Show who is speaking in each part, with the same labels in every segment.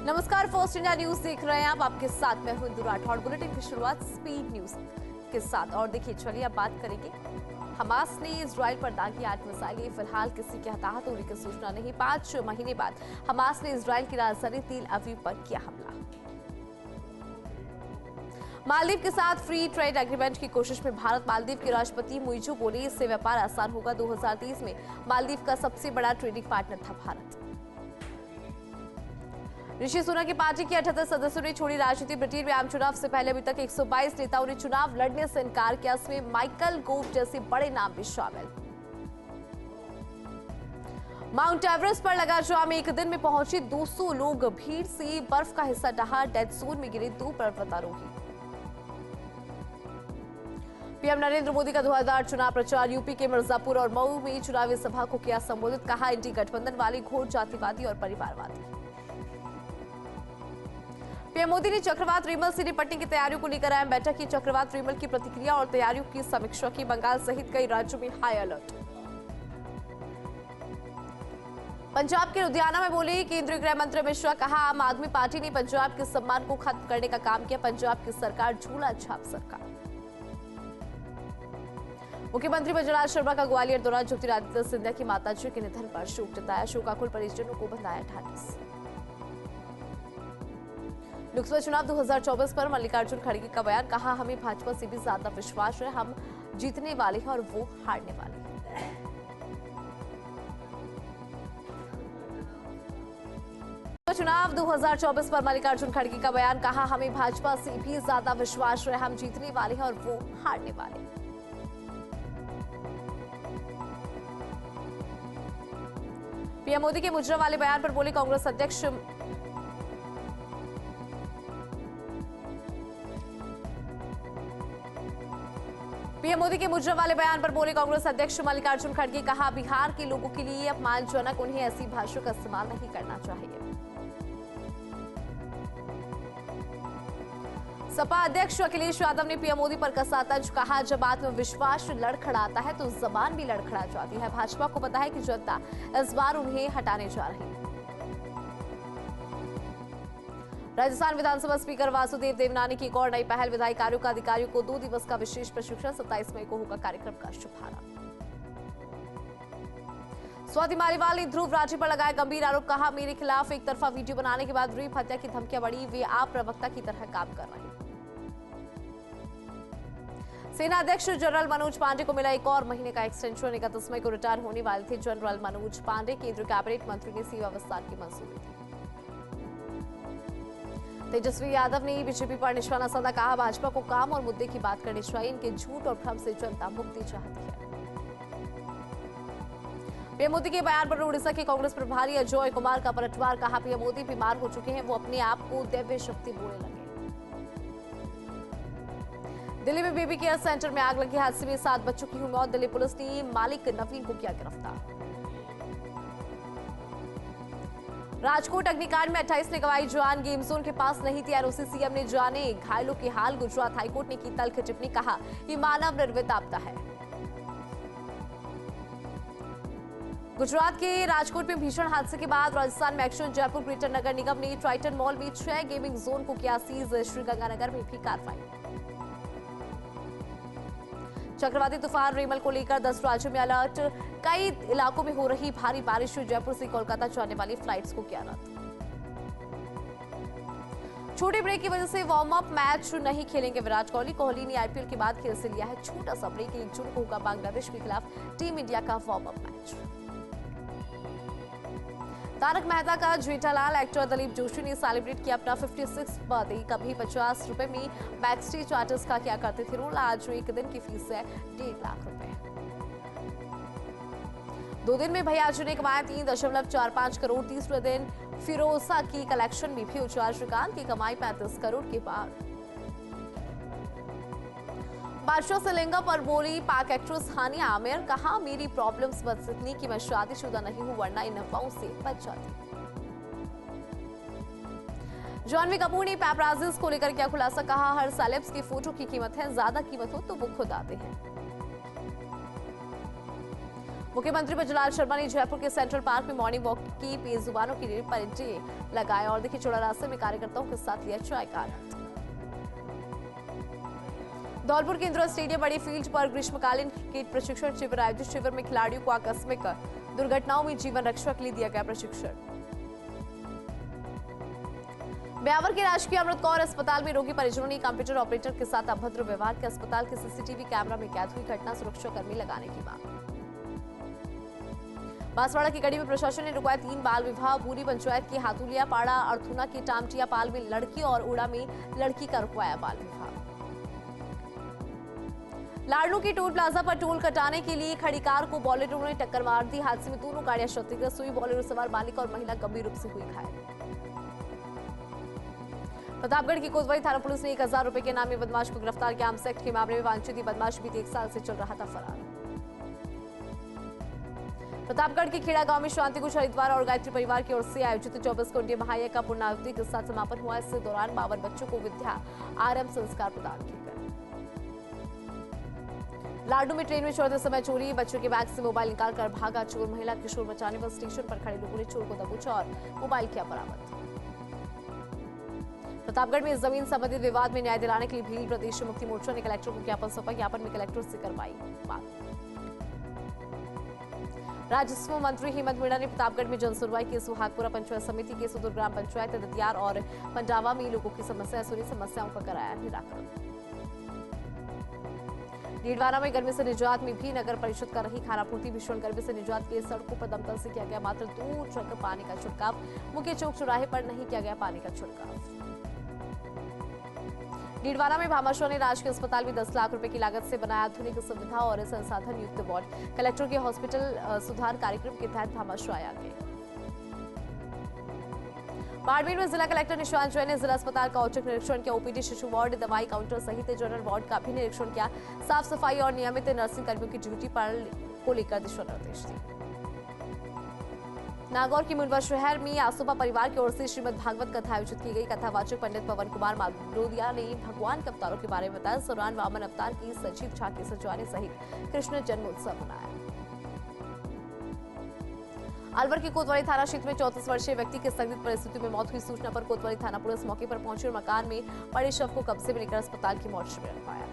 Speaker 1: नमस्कार, first India news देख रहे हैं आप। आपके साथ मैं हूं इंदु राठौड़। बुलेटिन की शुरुआत स्पीड न्यूज के साथ। और देखिए, चलिए अब बात करेंगे। हमास ने इजराइल पर दागी 8 मिसाइलें। फिलहाल किसी के हताहत होने की सूचना नहीं। 5 महीने बाद हमास ने इजराइल की राजधानी तेल अवीव पर किया हमला। मालदीव के साथ फ्री ट्रेड एग्रीमेंट की कोशिश में भारत। मालदीव के राष्ट्रपति मुइज़ो बोले, इससे व्यापार आसान होगा। 2030 में मालदीव का सबसे बड़ा ट्रेडिंग पार्टनर था भारत। ऋषि सुनक की पार्टी के 78 सदस्यों ने छोड़ी राजनीति। ब्रिटेन में आम चुनाव से पहले अभी तक 122 नेताओं ने चुनाव लड़ने से इनकार किया। इसमें माइकल गोव जैसे बड़े नाम भी शामिल। माउंट एवरेस्ट पर लगा जाम। एक दिन में पहुंचे 200 लोग। भीड़ से बर्फ का हिस्सा ढहा। डेड जोन में गिरे 2 पर्वतारोही। पीएम नरेंद्र मोदी का 2008 चुनाव प्रचार। यूपी के मिर्जापुर और मऊ में चुनावी सभा को किया संबोधित। कहा, इंडी गठबंधन वाले घोर जातिवादी और परिवारवादी। पीएम मोदी ने चक्रवात रिमल से निपटने की तैयारियों को लेकर अहम बैठक की। चक्रवात रिमल की प्रतिक्रिया और तैयारियों की समीक्षा की। बंगाल सहित कई राज्यों में हाई अलर्ट। पंजाब के लुधियाना में बोले केंद्रीय गृह मंत्री अमित शाह। कहा, आम आदमी पार्टी ने पंजाब के सम्मान को खत्म करने का काम किया। पंजाब की सरकार झूला छाप सरकार। मुख्यमंत्री बजराज शर्मा का ग्वालियर दौरा। ज्योतिरादित्य सिंधिया की माताजी के निधन पर शोक जताया। शोकाकुल परिजनों को बंधाया ढाढस। लोकसभा चुनाव 2024 पर मल्लिकार्जुन खड़गे का बयान। कहा, हमें भाजपा से भी ज्यादा विश्वास है। हम जीतने वाले हैं और वो हारने वाले हैं। चुनाव 2024 पर मल्लिकार्जुन खड़गे का बयान। कहा, हमें भाजपा से भी ज्यादा विश्वास है। हम जीतने वाले हैं और वो हारने वाले हैं। पीएम मोदी के मुजरा वाले बयान पर बोले कांग्रेस अध्यक्ष। पीएम मोदी के मुजरा वाले बयान पर बोले कांग्रेस अध्यक्ष मल्लिकार्जुन खड़गे। कहा, बिहार के लोगों के लिए अपमानजनक, उन्हें ऐसी भाषा का इस्तेमाल नहीं करना चाहिए। सपा अध्यक्ष अखिलेश यादव ने पीएम मोदी पर कसा तंज। कहा, जब आत्मविश्वास लड़खड़ाता है तो जबान भी लड़खड़ा जाती है। भाजपा को पता है कि जनता इस बार उन्हें हटाने जा रही है। राजस्थान विधानसभा स्पीकर वासुदेव देवनानी की एक और नई पहल। विधायी कार्यों का अधिकारियों को 2 दिवस का विशेष प्रशिक्षण। 27 मई को होगा कार्यक्रम का शुभारंभ। स्वाति मालीवाल ने ध्रुव राठी पर लगाया गंभीर आरोप। कहा, मेरे खिलाफ एक तरफा वीडियो बनाने के बाद रेप हत्या की धमकियां बढ़ी। वे आप प्रवक्ता की तरह काम कर रहे हैं। सेना अध्यक्ष जनरल मनोज पांडे को मिला एक और महीने का एक्सटेंशन। 31 मई को रिटायर होने वाले थे जनरल मनोज पांडे। केंद्रीय कैबिनेट मंत्री ने सेवा विस्तार की मंजूरी दी। तेजस्वी यादव ने बीजेपी पर निशाना साधा। कहा, भाजपा को काम और मुद्दे की बात करनी चाहिए। इनके झूठ और भ्रम से जनता मुक्ति चाहती है। पीएम मोदी के बयान पर उड़ीसा के कांग्रेस प्रभारी अजय कुमार का पलटवार। कहा, पीएम मोदी बीमार हो चुके हैं। वो अपने आप को दिव्य शक्ति बोलने लगे। दिल्ली में बेबी केयर सेंटर में आग लगी। हादसे में 7 बच्चों की हुई मौत। दिल्ली पुलिस ने मालिक नवीन को किया गिरफ्तार। राजकोट अग्निकांड में 28 ने गंवाई जान। गेम जोन के पास नहीं थी एनओसी। सीएम ने जाने घायलों के हाल। गुजरात हाईकोर्ट ने की तल्ख टिप्पणी। कहा, ये मानव निर्मित आपदा है। गुजरात के राजकोट में भीषण हादसे के बाद राजस्थान में एक्शन। जयपुर ग्रेटर नगर निगम ने ट्राइटन मॉल में 6 गेमिंग जोन को किया सीज। श्रीगंगानगर में भी कार्रवाई। चक्रवाती तूफान रेमल को लेकर 10 राज्यों में अलर्ट। कई इलाकों में हो रही भारी बारिश। जयपुर से कोलकाता जाने वाली फ्लाइट्स को किया रद्द। छोटे ब्रेक की वजह से वार्म अप मैच नहीं खेलेंगे विराट कोहली। कोहली ने आईपीएल के बाद खेल से लिया है छोटा सा ब्रेक। 1 जून को होगा बांग्लादेश के खिलाफ टीम इंडिया का warm up match. Tarak Mehta का जेठालाल एक्टर दिलीप जोशी ने सेलिब्रेट किया अपना 56 बर्थडे। कभी 50 रुपए में बैकस्टेज आर्टिस्ट का क्या करते थे रोल। आज एक दिन की फीस है 1.5 लाख रुपए। 2 दिन में भैयाजी ने कमाया 3.45 करोड़। 30वें दिन फिरोजा की कलेक्शन में भी उछाल। श्रीकांत की कमाई 35 करोड़ के पार। बादशाह से लहंगा पर बोली पाक एक्ट्रेस हानिया आमिर। कहा, मेरी प्रॉब्लम्स बस इतनी कि मैं शादीशुदा नहीं हूं, वरना इन अफवाहों से बच जाती। जानवी कपूर ने पैपराजीज को लेकर किया खुलासा। कहा, हर सेलेब्स की फोटो की कीमत है, ज्यादा कीमत हो तो वो खुद आते हैं। मुख्यमंत्री बजलाल शर्मा ने जयपुर के सेंट्रल पार्क में मॉर्निंग वॉक की बेजुबानों की रेल पर एंट्री लगाया और देखिए चौड़ा रास्ते में कार्यकर्ताओं के साथ लिया चाय का आनंद। धौलपुर के इंदिरा स्टेडियम बड़ी फील्ड पर ग्रीष्मकालीन क्रिकेट प्रशिक्षण शिविर आयोजित। शिविर में खिलाड़ियों को आकस्मिक दुर्घटनाओं में जीवन रक्षा के लिए दिया गया प्रशिक्षण। ब्यावर के राजकीय अमृत कौर अस्पताल में रोगी परिजनों ने कंप्यूटर ऑपरेटर के साथ अभद्र व्यवहार के अस्पताल के सीसीटीवी कैमरा में कैद हुई घटना सुरक्षा कर्मी लगाने की मांग। बांसवाड़ा की कड़ी में प्रशासन ने रुकवाया 3 बाल विवाह। पूरी पंचायत की हाथुलिया पाड़ा अर्थुना की टामटिया पाल में लड़की और उड़ा में लड़की का रुकवाया बाल विवाह। लाडनू की टोल प्लाजा पर टोल कटाने के लिए खड़ी कार को बोलेरो ने टक्कर मार दी। हादसे में दोनों गाड़ियां क्षतिग्रस्त हुई। बोलेरो सवार मालिक और महिला गंभीर रूप से हुई घायल। प्रतापगढ़ की कोतवाली थाना पुलिस ने 1000 रुपए के नामी बदमाश को गिरफ्तार किया। आर्म्स एक्ट के मामले में वांछित बदमाश बीते 1 साल से चल रहा था फरार। प्रतापगढ़ के खेड़ा गांव में शांति कुछ हरिद्वार और गायत्री परिवार की ओर से आयोजित 24 घंटे महायज्ञ का पूर्णाहुति के साथ समापन हुआ। इस दौरान 52 बच्चों को विद्या आरंभ संस्कार प्रदान किए गए। लाडू में ट्रेन में चढ़ते समय चोरी। बच्चों के बैग से मोबाइल निकालकर भागा चोर। महिला के शोर मचाने पर स्टेशन पर खड़े लोगों ने चोर को दबोचा और मोबाइल किया बरामद। प्रतापगढ़ में जमीन संबंधित विवाद में न्याय दिलाने के लिए भील प्रदेश मुक्ति मोर्चा ने कलेक्टर को ज्ञापन सौंपा। ज्ञापन में कलेक्टर से करवाई बात। राजस्व मंत्री हेमंत मीणा ने प्रतापगढ़ में जनसुनवाई की। सुहागपुरा पंचायत समिति के सुदूर ग्राम पंचायत दतियार और पंडावा में लोगों की समस्याएं सुनी। समस्याओं का कराया निराकरण। डीडवाना में गर्मी से निजात में भी नगर परिषद कर रही खानापूर्ति। भीषण गर्मी से निजात के लिए सड़कों पर दमकल से किया गया मात्र 2 ट्रक पानी का छिड़काव। मुख्य चौक चौराहे पर नहीं किया गया पानी का छिड़काव। डीडवाना में भामाशाह ने राजकीय अस्पताल में 10 लाख रुपए की लागत से बनाया आधुनिक सुविधा और संसाधन युक्त वार्ड। कलेक्टर के हॉस्पिटल सुधार कार्यक्रम के तहत भामाशाह आया गया। बाड़मेर में जिला कलेक्टर निशांत जैन ने जिला अस्पताल का औचक निरीक्षण किया। ओपीडी, शिशु वार्ड, दवाई काउंटर सहित जनरल वार्ड का भी निरीक्षण किया। साफ सफाई और नियमित नर्सिंग कर्मियों की ड्यूटी पर को लेकर दिशा निर्देश दिए। नागौर के मुंडवा शहर में आसोपा परिवार की ओर से श्रीमद् भागवत कथा आयोजित की गई। कथावाचक पंडित पवन कुमार मालरोदिया ने भगवान के अवतारों के बारे में बताया। इस दौरान वामन अवतार की सजीव झांकी सजाने सहित कृष्ण जन्मोत्सव मनाया। अलवर के कोतवाली थाना क्षेत्र में 34 वर्षीय व्यक्ति की संदिग्ध परिस्थिति में मौत हुई। सूचना पर कोतवाली थाना पुलिस मौके पर पहुंची और मकान में पड़े शव को कब्जे में लेकर अस्पताल की मोर्चरी में रखवाया।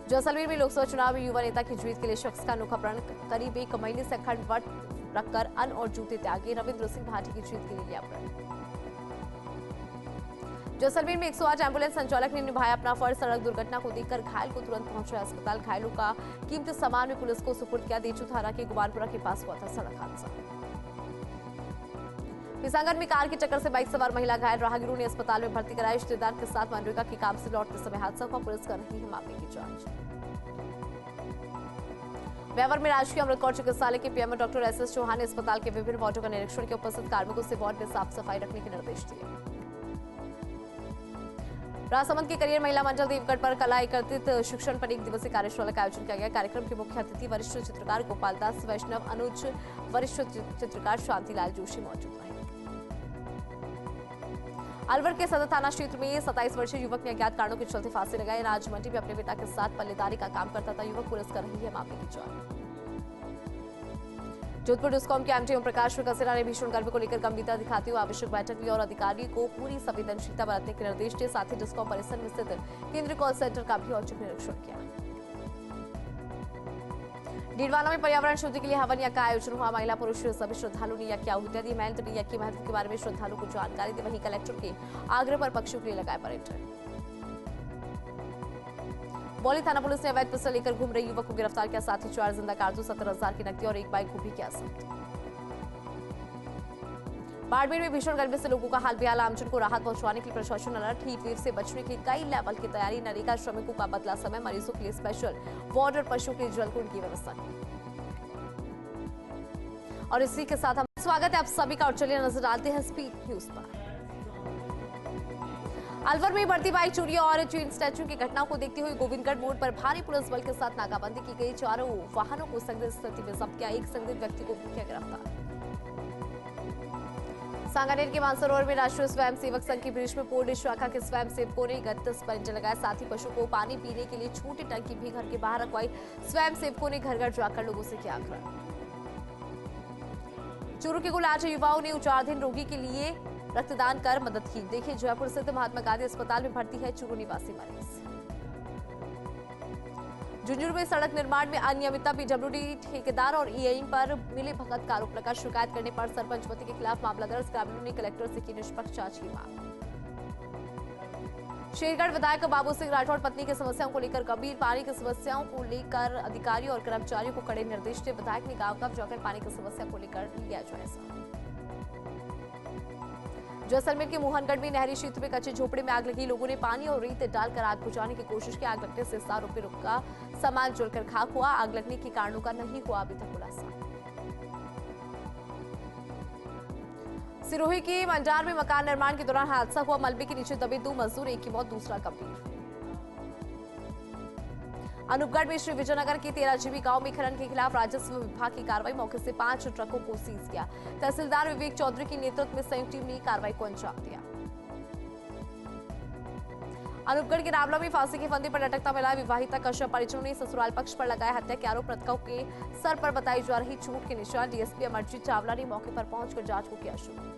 Speaker 1: जैसलमेर में लोकसभा चुनाव में युवा नेता की जीत के लिए शख्स का अनोखा प्रण। करीब 1 महीने से अखंड व्रत रखकर अन्न और जूते त्यागे। रविंद्र सिंह भाटी की जीत के लिए लिया प्रण। जैसलमेर में 108 एम्बुलेंस संचालक ने निभाया अपना फर्ज। सड़क दुर्घटना को देखकर घायल को तुरंत पहुंचा अस्पताल। घायलों का कीमती सामान में पुलिस को सुपुर्द किया। देचू थाना के गुबानपुरा के पास हुआ था सड़क हादसा। किसानगंज में कार की टक्कर से बाइक सवार महिला घायल। राहगीरों ने अस्पताल में भर्ती कराया। रिश्तेदार के साथ मनरेगा के काम से लौटते समय हादसा हुआ। पुलिस कर रही है मामले की जांच। ब्यावर में राजकीय अमृत कौर चिकित्सालय के पीएमओ डॉक्टर एसएस चौहान ने अस्पताल के विभिन्न वार्डों का निरीक्षण किया। उपस्थित कार्मिकों से वार्ड में साफ सफाई रखने के निर्देश दिए। राजसमंद के करियर महिला मंडल देवगढ़ पर कला एकत्रित शिक्षण पर 1 दिवसीय कार्यशाला का आयोजन किया गया। कार्यक्रम के मुख्य अतिथि वरिष्ठ चित्रकार गोपाल दास वैष्णव, अनुज वरिष्ठ चित्रकार शांतिलाल जोशी मौजूद रहे। अलवर के सदर थाना क्षेत्र में 27 वर्षीय युवक ने अज्ञात कारणों के चलते फांसी लगाई। अनाज मंडी में अपने पिता के साथ पल्लेदारी का काम करता था युवक। पुलिस कर रही है मामले की जांच। जोधपुर डिस्कॉम के एमडी ओम प्रकाश कसेरा ने भीषण गर्मी को लेकर गंभीरता दिखाते हुए आवश्यक बैठक ली और अधिकारियों को पूरी संवेदनशीलता बरतने के निर्देश दिए। साथ ही डिस्कॉम परिसर में स्थित केंद्रीय कॉल सेंटर का भी औचक निरीक्षण किया। डीडवाना में पर्यावरण शुद्धि के लिए हवन यज्ञ का आयोजन हुआ। महिला पुरुष सभी श्रद्धालुओं ने यज्ञ की आहुतियां दी। महंत ने यज्ञ के महत्व के बारे में श्रद्धालुओं को जानकारी दी। वहीं कलेक्टर के आग्रह पर पक्षियों के लिए लगाए पर्यटन। बौली थाना पुलिस ने अवैध पिस्टल लेकर घूम रहे युवक को गिरफ्तार किया। साथ ही 4 जिंदा कारतूस, 70,000 की नकदी और 1 बाइक को भी किया जब्त। बाड़मेर में भीषण गर्मी से लोगों का हाल बेहाल। आमजन को राहत पहुंचाने के लिए प्रशासन अलर्ट। हीट वेव से बचने के लिए कई लेवल की तैयारी। नरेगा श्रमिकों का बदला समय। मरीजों के लिए स्पेशल वार्ड और पशुओं के लिए जलकुंड की व्यवस्था की। और इसी के साथ हम स्वागत है आप सभी का और चलिए नजर डालते हैं स्पीड न्यूज पर। अलवर में बढ़ती बाइक चोरी और चेन स्नैचिंग की घटनाओं को देखते हुए गोविंदगढ़ मोड़ पर भारी पुलिस बल के साथ नाकाबंदी की गई। चारों वाहनों को संदिग्ध स्थिति में जब्त किया। एक संदिग्ध व्यक्ति को भी किया गिरफ्तार। सांगानेर के मानसरोवर में राष्ट्रीय स्वयंसेवक संघ की भीष्म पूर्ण शाखा के स्वयंसेवकों ने 31 परिंदे लगाए। साथ ही पशु को पानी पीने के लिए छोटी टंकी भी घर के बाहर रखवाई। स्वयंसेवकों ने घर घर जाकर लोगों से किया आग्रह। चूरू के कुल 8 युवाओं ने उच्चारधीन रोगी के लिए रक्तदान कर मदद की। देखिए, जयपुर स्थित महात्मा गांधी अस्पताल में भर्ती है चूरू निवासी मरीज। झुंझुनू में सड़क निर्माण में अनियमितता, पीडब्ल्यूडी ठेकेदार और ईएम पर मिले भगत का आरोप लगा। शिकायत करने पर सरपंच पति के खिलाफ मामला दर्ज। ग्रामीणों ने कलेक्टर से की निष्पक्ष जांच की मांग। शेरगढ़ विधायक बाबू सिंह राठौड़ पत्नी की समस्याओं को लेकर गंभीर। पानी की समस्याओं को लेकर अधिकारियों और कर्मचारियों को कड़े निर्देश दिए। विधायक ने गांव-गांव जाकर पानी की समस्या को लेकर लिया जायजा। जैसलमेर के मोहनगढ़ में नहरी क्षेत्र में कच्चे झोपड़े में आग लगी। लोगों ने पानी और रेत डालकर आग बुझाने की कोशिश की। आग लगने से 7 रुपये का सामान जलकर खाक हुआ। आग लगने के कारणों का नहीं हुआ अभी तक खुलासा। सिरोही के मंडार में मकान निर्माण के दौरान हादसा हुआ। मलबे के नीचे दबे 2 मजदूर, एक की मौत, दूसरा गंभीर। अनूपगढ़ में श्री विजयनगर के 13 जीबी गांव में खनन के खिलाफ राजस्व विभाग की कार्रवाई। मौके से 5 ट्रकों को सीज किया। तहसीलदार विवेक चौधरी के नेतृत्व में संयुक्त टीम ने कार्रवाई को अंजाम दिया। अनूपगढ़ के रावला में फांसी के फंदे पर लटकता मिला विवाहिता कश्यप। परिजनों ने ससुराल पक्ष पर लगाया हत्या के आरोप। मृतकों के सर पर बताई जा रही चोट के निशान। डीएसपी अमरजीत चावला ने मौके पर पहुंचकर जांच को किया शुरू।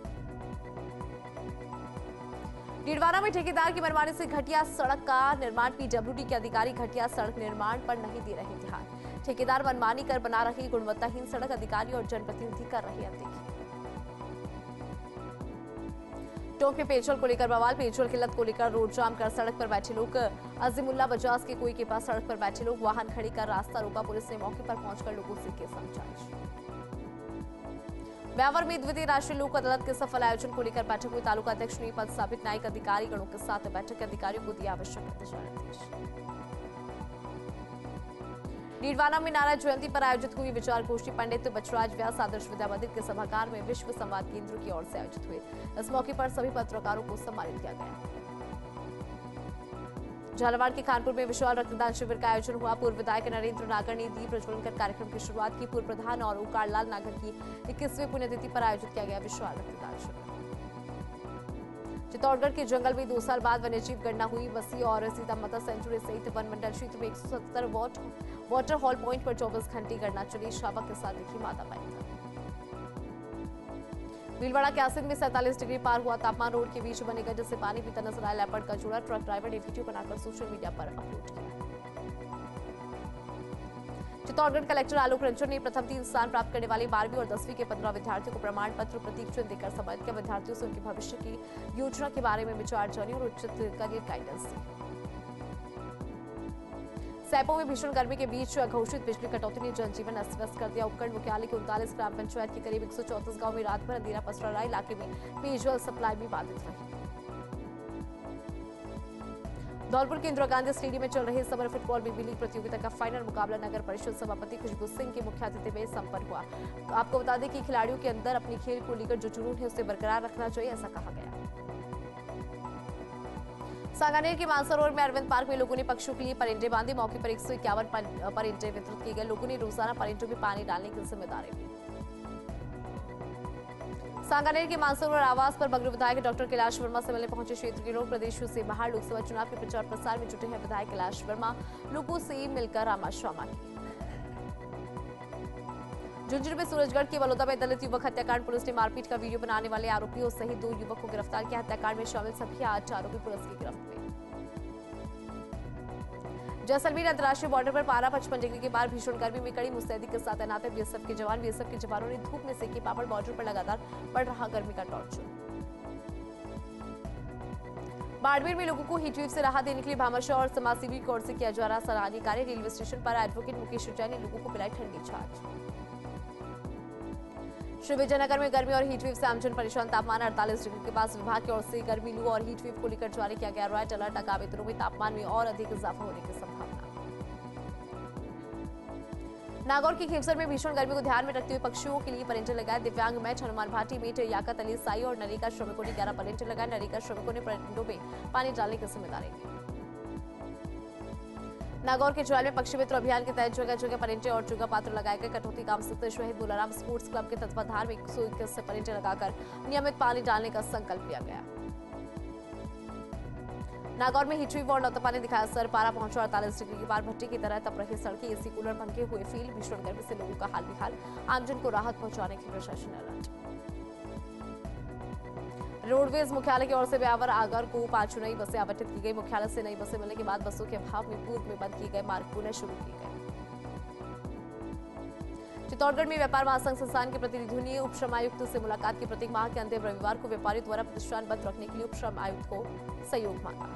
Speaker 1: डीडवाना में ठेकेदार की मनमानी से घटिया सड़क का निर्माण। पीडब्ल्यूडी के अधिकारी घटिया सड़क निर्माण पर नहीं दे रहे ध्यान। ठेकेदार मनमानी कर बना रहे गुणवत्ताहीन सड़क। अधिकारी और जनप्रतिनिधि कर रहे अनदेखी। टोंक में पेट्रोल को लेकर बवाल। पेट्रोल किल्लत को लेकर रोड जाम कर सड़क पर बैठे लोग। अजीमुल्ला बजाज के कुएं के पास सड़क पर बैठे लोग वाहन खड़ी कर रास्ता रोका। पुलिस ने मौके पर पहुंचकर लोगों से की समझाइश। ब्यावर में द्वितीय राष्ट्रीय लोक अदालत के सफल आयोजन को लेकर बैठक हुई। तालुका अध्यक्ष ने पद स्थापित न्यायिक अधिकारी गणों के साथ बैठक के अधिकारियों को दिया आवश्यक दिशा निर्देश। डीडवाना में नारायण जयंती पर आयोजित हुई विचार गोष्ठी। पंडित बचराज व्यास आदर्श विद्या मंदिर के सभागार में विश्व संवाद केंद्र की ओर से आयोजित हुए। इस मौके पर सभी पत्रकारों को सम्मानित किया गया। झालावाड़ के खानपुर में विशाल रक्तदान शिविर का आयोजन हुआ। पूर्व विधायक नरेंद्र नागर ने दीप प्रज्वलन कर कार्यक्रम की शुरुआत की। पूर्व प्रधान और ओंकार लाल नागर की 21वीं पुण्यतिथि पर आयोजित किया गया विशाल रक्तदान शिविर। चित्तौड़गढ़ के जंगल में 2 साल बाद वन्यजीव गणना हुई। बस्सी और सीतामाता सेंचुरी सहित वन मंडल क्षेत्र में 170 वाटर हॉल पॉइंट पर 24 घंटे गणना चली। शावक के साथ दिखी माता पैंथर। भीलवाड़ा के आसिंद में 47 डिग्री पार हुआ तापमान। रोड के बीच बने गड्ढे से पानी पीता नजर आया लेपर्ड का जोड़ा। ट्रक ड्राइवर ने वीडियो बनाकर सोशल मीडिया पर अपलोड किया। चित्तौड़गढ़ कलेक्टर आलोक रंजन ने प्रथम 3 स्थान प्राप्त करने वाले 12वीं और 10वीं के 15 विद्यार्थियों को प्रमाण पत्र, प्रतीक चिन्ह देकर सम्मानित किया। विद्यार्थियों से उनके भविष्य की योजना के बारे में विचार जानी और उचित करियर गाइडेंस दी। सैपो में भीषण गर्मी के बीच घोषित बिजली कटौती ने जनजीवन अस्त-व्यस्त कर दिया। उपखंड मुख्यालय के 39 ग्राम पंचायत के करीब 134 गांव में रात भर अंधेरा पसरा रहा। इलाके में पेयजल सप्लाई भी बाधित रही। धौलपुर के इंदिरा गांधी स्टेडियम में चल रहे समर फुटबॉल बीबी लीग प्रतियोगिता का फाइनल मुकाबला नगर परिषद सभापति खुशबू सिंह के मुख्य अतिथि में संपन्न हुआ। आपको बता दें कि खिलाड़ियों के अंदर अपनी खेल को लेकर जो जुनून है उसे बरकरार रखना चाहिए, ऐसा कहा गया। सांगानेर के मानसरोवर में अरविंद पार्क में लोगों ने पक्षियों के लिए परिंदे बांधे। मौके पर 151 परिंदे वितरित किए गए। लोगों ने रोजाना परिंदों में पानी डालने की जिम्मेदारी ली। सांगानेर के मानसरोवर आवास पर बगरू विधायक डॉक्टर कैलाश वर्मा से मिलने पहुंचे क्षेत्र के लोग। प्रदेश से बाहर लोकसभा चुनाव के प्रचार प्रसार में जुटे हैं विधायक कैलाश वर्मा। लोगों से मिलकर आमाशामा की। झुंझुनू में सूरजगढ़ के बलौदा में दलित युवक हत्याकांड। पुलिस ने मारपीट का वीडियो बनाने वाले आरोपियों सहित 2 युवक को गिरफ्तार किया। हत्याकांड में शामिल सभी 8 आरोपी पुलिस की गिरफ्त में। जैसलमेर अंतर्राष्ट्रीय बॉर्डर पर पारा 55 डिग्री के बाद भीषण गर्मी में कड़ी मुस्तैदी के साथ तैनात है बीएसएफ के जवान। बीएसएफ के जवानों ने धूप में सेके पापड़। बॉर्डर पर लगातार बढ़ रहा गर्मी का टॉर्चर। बाड़मेर में लोगों को हीटवेव से राहत देने के लिए भामाशाह और समाजसेवी की ओर से किया जा रहा सराहनीय कार्य। रेलवे स्टेशन पर एडवोकेट मुकेश जैन ने लोगों को पिलाई ठंडी छाछ। श्री विजयनगर में गर्मी और हीटवेव से आमजन परेशान। तापमान 48 डिग्री के पास। विभाग की ओर से गर्मी, लू और हीटवेव को लेकर जारी किया गया रेड अलर्ट। आगामी दिनों में तापमान में और अधिक इजाफा होने की संभावना। नागौर के खेमसर में भीषण गर्मी को ध्यान में रखते हुए पक्षियों के लिए परिंदे लगाए। दिव्यांग मैच, हनुमान भाटी मेट, याकत अली साई और नरेगा श्रमिकों ने 11 परिंदे लगाए। नरेगा श्रमिकों ने परिंदों में पानी डालने की जिम्मेदारी ली। नागौर के जुआल में पक्षी मित्र अभियान के तहत जगह जगह परिंटे और चुगा पात्र लगाए गए। कटौती गांव स्थित शहीद बुलाराम स्पोर्ट्स क्लब के तत्वाधान में 121 परिंटे लगाकर नियमित पानी डालने का संकल्प लिया गया। नागौर में हिचवी व नौतपा ने दिखाया असर। पारा पहुंचा 48 डिग्री के पार। भट्टी की तरह तप रही सड़कें, एसी कूलर पंखे हुए फील। भीषण गर्मी से लोगों का हाल बेहाल। आमजन को राहत पहुंचाने की प्रशासन अलर्ट। रोडवेज मुख्यालय की ओर से ब्यावर आगर को 5 नई बसें आवंटित की गई। मुख्यालय से नई बसें मिलने के बाद बसों के अभाव में पूर्व में बंद किए गए मार्ग पुनः शुरू किए गए। चित्तौड़गढ़ में व्यापार महासंघ संस्थान के प्रतिनिधियों ने उपश्रम आयुक्त से मुलाकात की। प्रत्येक माह के अंतिम रविवार को व्यापारियों द्वारा प्रतिष्ठान बंद रखने के लिए उपश्रम आयुक्त को सहयोग मांगा।